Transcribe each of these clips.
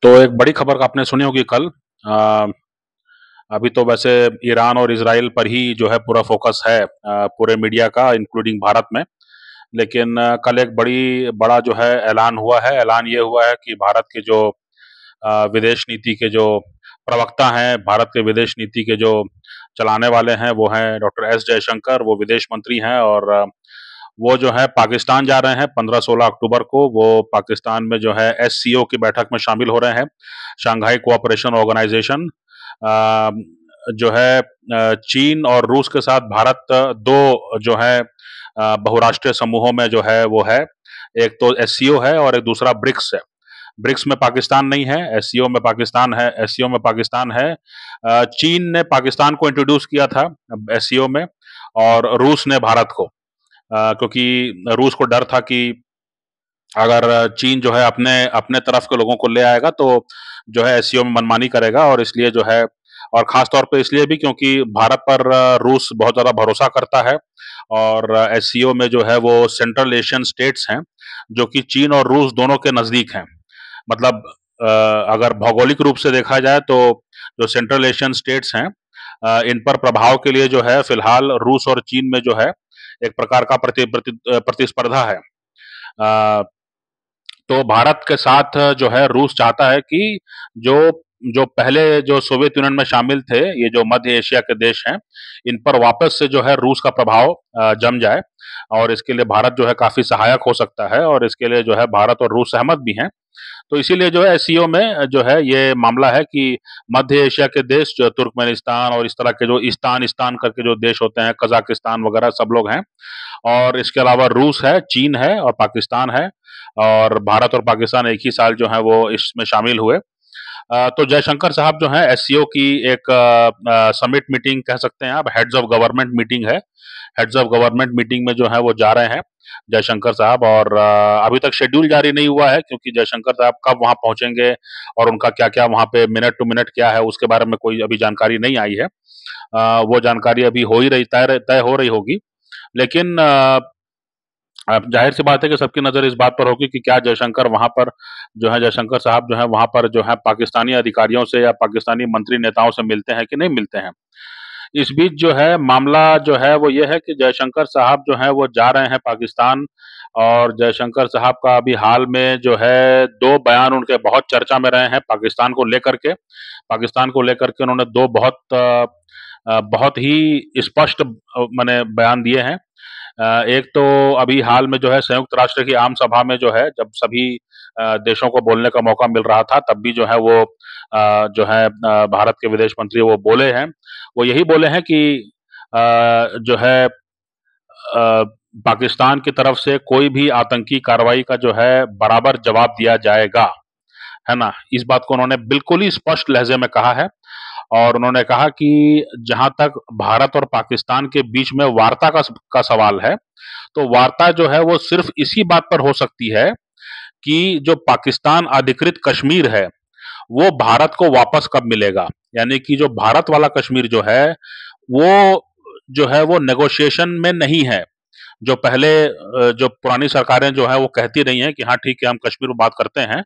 तो एक बड़ी खबर आपने सुनी होगी कल। अ, अभी तो वैसे ईरान और इजराइल पर ही जो है पूरा फोकस है पूरे मीडिया का, इंक्लूडिंग भारत में। लेकिन कल एक बड़ा जो है ऐलान हुआ है। ऐलान ये हुआ है कि भारत के जो विदेश नीति के जो प्रवक्ता हैं, भारत के विदेश नीति के जो चलाने वाले हैं, वो हैं डॉक्टर एस जयशंकर। वो विदेश मंत्री हैं और वो जो है पाकिस्तान जा रहे हैं 15-16 अक्टूबर को। वो पाकिस्तान में जो है एससीओ की बैठक में शामिल हो रहे हैं, शंघाई कोऑपरेशन ऑर्गेनाइजेशन। जो है चीन और रूस के साथ भारत दो जो है बहुराष्ट्रीय समूहों में जो है वो है। एक तो एससीओ है और एक दूसरा ब्रिक्स है। ब्रिक्स में पाकिस्तान नहीं है, एससीओ में पाकिस्तान है। एससीओ में पाकिस्तान है। चीन ने पाकिस्तान को इंट्रोड्यूस किया था एससीओ में, और रूस ने भारत को, क्योंकि रूस को डर था कि अगर चीन जो है अपने अपने तरफ के लोगों को ले आएगा तो जो है एससीओ में मनमानी करेगा। और इसलिए जो है, और खास तौर पे इसलिए भी क्योंकि भारत पर रूस बहुत ज़्यादा भरोसा करता है। और एससीओ में जो है वो सेंट्रल एशियन स्टेट्स हैं जो कि चीन और रूस दोनों के नज़दीक हैं। मतलब अगर भौगोलिक रूप से देखा जाए तो जो सेंट्रल एशियन स्टेट्स हैं, इन पर प्रभाव के लिए जो है फिलहाल रूस और चीन में जो है एक प्रकार का प्रतिस्पर्धा है। तो भारत के साथ जो है रूस चाहता है कि जो जो पहले जो सोवियत यूनियन में शामिल थे, ये जो मध्य एशिया के देश हैं, इन पर वापस से जो है रूस का प्रभाव जम जाए। और इसके लिए भारत जो है काफी सहायक हो सकता है, और इसके लिए जो है भारत और रूस सहमत भी हैं। तो इसीलिए जो है एससीओ में जो है ये मामला है कि मध्य एशिया के देश जो तुर्कमेनिस्तान और इस तरह के जो ईस्तान ईस्तान करके जो देश होते हैं, कजाकिस्तान वगैरह सब लोग हैं। और इसके अलावा रूस है, चीन है और पाकिस्तान है। और भारत और पाकिस्तान एक ही साल जो है वो इसमें शामिल हुए। तो जयशंकर साहब जो है एससीओ की एक समिट मीटिंग कह सकते हैं आप, हेड्स ऑफ गवर्नमेंट मीटिंग है। हेड्स ऑफ गवर्नमेंट मीटिंग में जो है वो जा रहे हैं जयशंकर साहब। और अभी तक शेड्यूल जारी नहीं हुआ है, क्योंकि जयशंकर साहब कब वहां पहुंचेंगे और उनका क्या क्या वहां पे मिनट टू मिनट क्या है, उसके बारे में कोई अभी जानकारी नहीं आई है। वो जानकारी अभी हो ही रही, तय हो रही होगी। लेकिन अब जाहिर सी बात है कि सबकी नजर इस बात पर होगी कि क्या जयशंकर वहां पर जो है, जयशंकर साहब जो है वहां पर जो है पाकिस्तानी अधिकारियों से या पाकिस्तानी मंत्री नेताओं से मिलते हैं कि नहीं मिलते हैं। इस बीच जो है मामला जो है वो ये है कि जयशंकर साहब जो है वो जा रहे हैं पाकिस्तान। और जयशंकर साहब का अभी हाल में जो है दो बयान उनके बहुत चर्चा में रहे हैं पाकिस्तान को लेकर के। पाकिस्तान को लेकर के उन्होंने दो बहुत ही स्पष्ट माने बयान दिए हैं। एक तो अभी हाल में जो है संयुक्त राष्ट्र की आम सभा में जो है, जब सभी देशों को बोलने का मौका मिल रहा था, तब भी जो है वो जो है भारत के विदेश मंत्री वो बोले हैं। वो यही बोले हैं कि जो है पाकिस्तान की तरफ से कोई भी आतंकी कार्रवाई का जो है बराबर जवाब दिया जाएगा, है ना। इस बात को उन्होंने बिल्कुल ही स्पष्ट लहजे में कहा है। और उन्होंने कहा कि जहां तक भारत और पाकिस्तान के बीच में वार्ता का सवाल है, तो वार्ता जो है वो सिर्फ इसी बात पर हो सकती है कि जो पाकिस्तान अधिकृत कश्मीर है वो भारत को वापस कब मिलेगा। यानी कि जो भारत वाला कश्मीर जो है वो जो है वो नेगोशिएशन में नहीं है। जो पहले जो पुरानी सरकारें जो है वो कहती रही हैं कि हाँ ठीक है हम कश्मीर में बात करते हैं।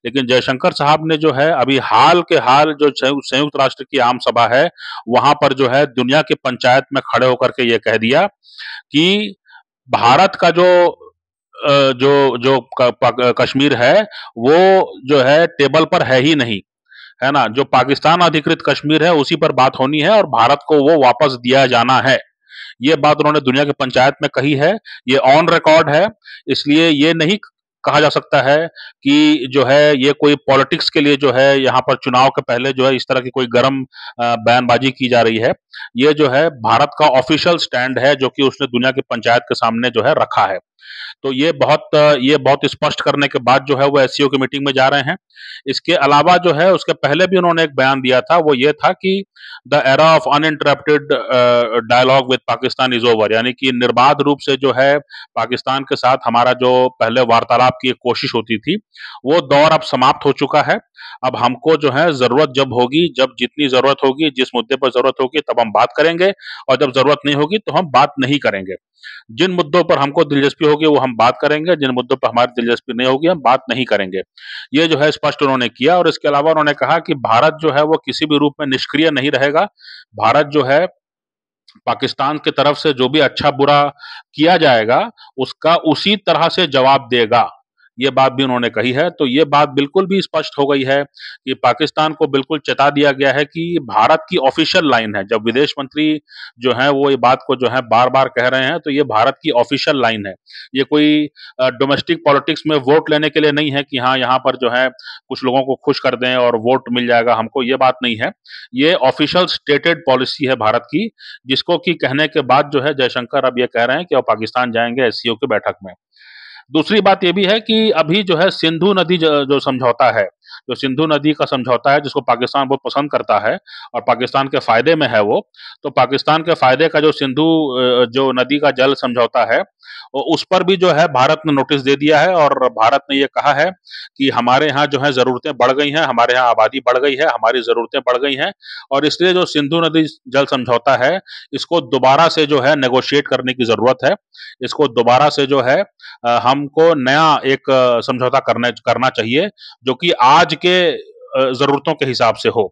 लेकिन जयशंकर साहब ने जो है अभी हाल के हाल जो संयुक्त राष्ट्र की आम सभा है, वहां पर जो है दुनिया की पंचायत में खड़े होकर के ये कह दिया कि भारत का जो कश्मीर है वो जो है टेबल पर है ही नहीं, है ना। जो पाकिस्तान अधिकृत कश्मीर है उसी पर बात होनी है और भारत को वो वापस दिया जाना है। ये बात उन्होंने दुनिया की पंचायत में कही है। ये ऑन रिकॉर्ड है। इसलिए ये नहीं कहा जा सकता है कि जो है ये कोई पॉलिटिक्स के लिए जो है यहाँ पर चुनाव के पहले जो है इस तरह की कोई गर्म बयानबाजी की जा रही है। ये जो है भारत का ऑफिशियल स्टैंड है, जो कि उसने दुनिया की पंचायत के सामने जो है रखा है। तो ये बहुत स्पष्ट करने के बाद जो है वो एससीओ की मीटिंग में जा रहे हैं। इसके अलावा जो है उसके पहले भी उन्होंने एक बयान दिया था, वो ये था कि the era of uninterrupted dialogue with Pakistan is over. यानी कि निर्बाध रूप से जो है पाकिस्तान के साथ हमारा जो पहले वार्तालाप की एक कोशिश होती थी, वो दौर अब समाप्त हो चुका है। अब हमको जो है जरूरत जब होगी, जब जितनी जरूरत होगी, जिस मुद्दे पर जरूरत होगी तब हम बात करेंगे, और जब जरूरत नहीं होगी तो हम बात नहीं करेंगे। जिन मुद्दों पर हमको दिलचस्पी होगी वो हम बात करेंगे, जिन मुद्दों पर हमारी दिलचस्पी नहीं होगी हम बात नहीं करेंगे। ये जो है स्पष्ट उन्होंने किया और इसके अलावा उन्होंने कहा कि भारत जो है वो किसी भी रूप में निष्क्रिय नहीं रहेगा। भारत जो है पाकिस्तान की तरफ से जो भी अच्छा-बुरा किया जाएगा, उसका उसी तरह से जवाब देगा। ये बात भी उन्होंने कही है, तो ये बात बिल्कुल भी स्पष्ट हो गई है कि पाकिस्तान को बिल्कुल चेता दिया गया है कि भारत की ऑफ़िशियल लाइन है। जब विदेश मंत्री जो हैं वो ये बात को जो है बार-बार कह रहे हैं, तो ये भारत की ऑफ़िशियल लाइन है। ये कोई डोमेस्टिक पॉलिटिक्स में वोट लेने के लिए नहीं है कि हाँ, यहाँ पर जो है कुछ लोगों को खुश कर दें और वोट मिल जाएगा हमको, ये बात नहीं है। ये ऑफ़िशियल स्टेटेड पॉलिसी है भारत की, जिसको कि कहने के बाद जो है जयशंकर अब ये कह रहे हैं कि वो पाकिस्तान जाएँगे एससीओ की बैठक में। दूसरी बात ये भी है कि अभी जो है सिंधु नदी जो समझौता है, जो सिंधु नदी का समझौता है जिसको पाकिस्तान बहुत पसंद करता है और पाकिस्तान के फ़ायदे में है वो, तो पाकिस्तान के फ़ायदे का जो सिंधु जो नदी का जल समझौता है, उस पर भी जो है भारत ने नोटिस दे दिया है और भारत ने ये कहा है कि हमारे यहाँ जो है ज़रूरतें बढ़ गई हैं, हमारे यहाँ आबादी बढ़ गई है, हमारी ज़रूरतें बढ़ गई हैं और इसलिए जो सिंधु नदी जल समझौता है, इसको दोबारा से जो है नेगोशिएट करने की ज़रूरत है। इसको दोबारा से जो है हमको नया एक समझौता करना चाहिए, जो कि आज के ज़रूरतों के हिसाब से हो।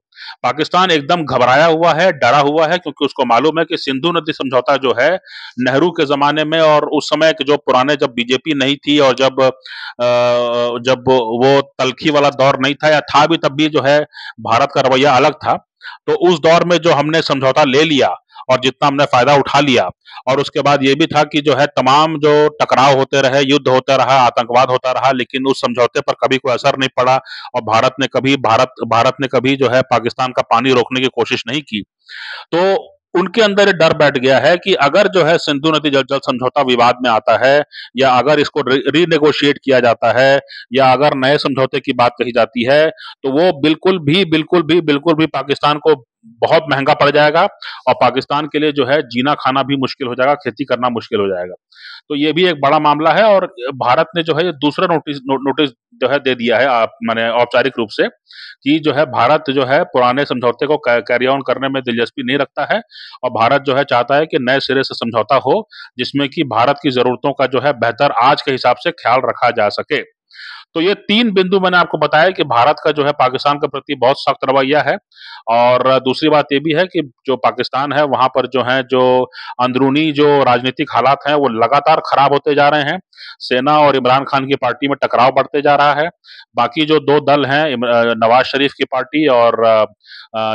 पाकिस्तान एकदम घबराया हुआ है, डरा हुआ है क्योंकि उसको मालूम है कि सिंधु नदी समझौता जो है, नेहरू के ज़माने में और उस समय के जो पुराने जब बीजेपी नहीं थी और जब वो तल्खी वाला दौर नहीं था या था भी तब भी जो है भारत का रवैया अलग था। तो उस दौर में जो हमने समझौता ले लिया और जितना हमने फ़ायदा उठा लिया और उसके बाद ये भी था कि जो है तमाम जो टकराव होते रहे, युद्ध होता रहा, आतंकवाद होता रहा, लेकिन उस समझौते पर कभी कोई असर नहीं पड़ा और भारत ने कभी जो है पाकिस्तान का पानी रोकने की कोशिश नहीं की। तो उनके अंदर ये डर बैठ गया है कि अगर जो है सिंधु नदी जल समझौता विवाद में आता है या अगर इसको रीनेगोशिएट किया जाता है या अगर नए समझौते की बात कही जाती है, तो वो बिल्कुल भी पाकिस्तान को बहुत महँगा पड़ जाएगा और पाकिस्तान के लिए जो है जीना खाना भी मुश्किल हो जाएगा, खेती करना मुश्किल हो जाएगा। तो ये भी एक बड़ा मामला है और भारत ने जो है ये दूसरा नोटिस जो है दे दिया है माने औपचारिक रूप से कि जो है भारत जो है पुराने समझौते को कैरी ऑन करने में दिलचस्पी नहीं रखता है और भारत जो है चाहता है कि नए सिरे से समझौता हो, जिसमें कि भारत की ज़रूरतों का जो है बेहतर आज के हिसाब से ख्याल रखा जा सके। तो ये 3 बिंदु मैंने आपको बताया कि भारत का जो है पाकिस्तान के प्रति बहुत सख्त रवैया है और दूसरी बात ये भी है कि जो पाकिस्तान है वहाँ पर जो है जो अंदरूनी जो राजनीतिक हालात हैं वो लगातार खराब होते जा रहे हैं। सेना और इमरान खान की पार्टी में टकराव बढ़ते जा रहा है। बाकी जो 2 दल हैं नवाज़ शरीफ की पार्टी और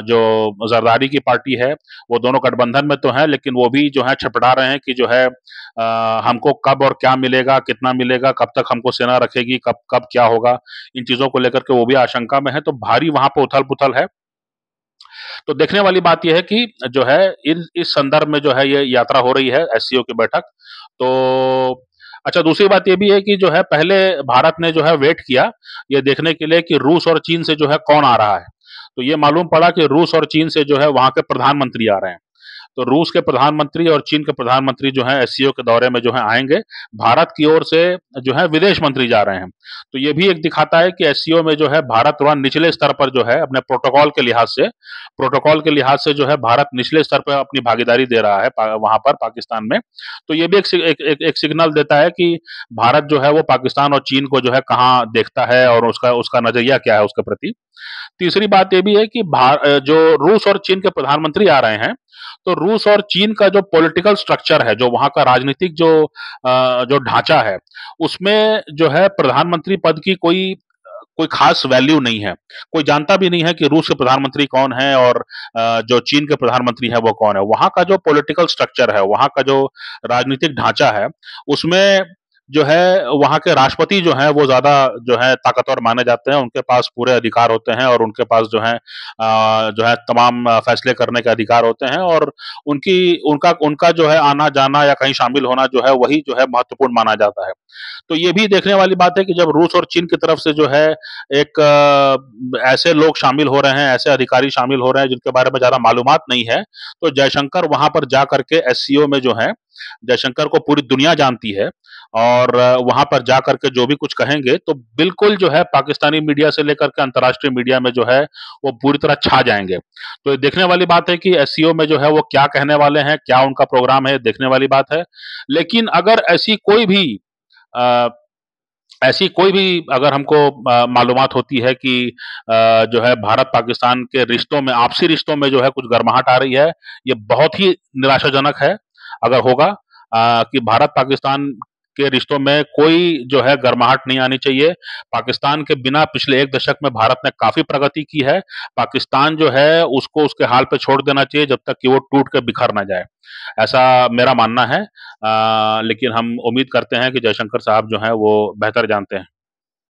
जो ज़रदारी की पार्टी है, वो दोनों गठबंधन में तो हैं लेकिन वो भी जो है छटपटा रहे हैं कि जो है हमको कब और क्या मिलेगा, कितना मिलेगा, कब तक हमको सेना रखेगी, कब कब क्या होगा, इन चीज़ों को लेकर के वो भी आशंका में है, तो भारी वहाँ पे उथल-पुथल है। तो देखने वाली बात ये है कि जो है इस संदर्भ में जो है ये यात्रा हो रही है एससीओ की बैठक। तो अच्छा दूसरी बात ये भी है कि जो है पहले भारत ने जो है वेट किया, ये देखने के लिए कि रूस और चीन से जो है कौन आ रहा है। तो ये मालूम पड़ा कि रूस और चीन से जो है वहाँ के प्रधानमंत्री आ रहे हैं। तो रूस के प्रधानमंत्री और चीन के प्रधानमंत्री जो हैं एससीओ के दौरे में जो है आएँगे। भारत की ओर से जो है विदेश मंत्री जा रहे हैं। तो ये भी एक दिखाता है कि एससीओ में जो है भारत थोड़ा निचले स्तर पर जो है अपने प्रोटोकॉल के लिहाज से जो है भारत निचले स्तर पर अपनी भागीदारी दे रहा है वहाँ पर पाकिस्तान में। तो ये भी एक सिग्नल देता है कि भारत जो है वो पाकिस्तान और चीन को जो है कहाँ देखता है और उसका उसका नज़रिया क्या है उसके प्रति। तीसरी बात ये भी है कि जो रूस और चीन के प्रधानमंत्री आ रहे हैं, तो रूस और चीन का जो पॉलिटिकल स्ट्रक्चर है, जो वहाँ का राजनीतिक जो ढांचा है, उसमें जो है प्रधानमंत्री पद की कोई खास वैल्यू नहीं है। कोई जानता भी नहीं है कि रूस के प्रधानमंत्री कौन हैं और जो चीन के प्रधानमंत्री हैं वो कौन है। वहाँ का जो पॉलिटिकल स्ट्रक्चर है, वहाँ का जो राजनीतिक ढांचा है, उसमें जो है वहाँ के राष्ट्रपति जो हैं वो ज़्यादा जो है ताकतवर माने जाते हैं। उनके पास पूरे अधिकार होते हैं और उनके पास जो है तमाम फैसले करने के अधिकार होते हैं और उनका उनका जो है आना-जाना या कहीं शामिल होना जो है वही जो है महत्वपूर्ण माना जाता है। तो ये भी देखने वाली बात है कि जब रूस और चीन की तरफ से जो है एक ऐसे लोग शामिल हो रहे हैं, ऐसे अधिकारी शामिल हो रहे हैं जिनके बारे में ज़्यादा मालूमात नहीं है, तो जयशंकर वहाँ पर जा करके एससीओ में जो है, जयशंकर को पूरी दुनिया जानती है और वहाँ पर जा करके जो भी कुछ कहेंगे तो बिल्कुल जो है पाकिस्तानी मीडिया से लेकर के अंतर्राष्ट्रीय मीडिया में जो है वो पूरी तरह छा जाएँगे। तो ये देखने वाली बात है कि एससीओ में जो है वो क्या कहने वाले हैं, क्या उनका प्रोग्राम है, देखने वाली बात है। लेकिन अगर ऐसी कोई भी अ, ऐसी कोई भी अगर हमको मालूमात होती है कि जो है भारत-पाकिस्तान के रिश्तों में, आपसी रिश्तों में जो है कुछ गर्माहट आ रही है, ये बहुत ही निराशाजनक है। अगर होगा कि भारत-पाकिस्तान के रिश्तों में कोई जो है गर्माहट नहीं आनी चाहिए। पाकिस्तान के बिना पिछले 1 दशक में भारत ने काफ़ी प्रगति की है। पाकिस्तान जो है उसको उसके हाल पे छोड़ देना चाहिए जब तक कि वो टूट के बिखर ना जाए। ऐसा मेरा मानना है। लेकिन हम उम्मीद करते हैं कि जयशंकर साहब जो हैं वो बेहतर जानते हैं।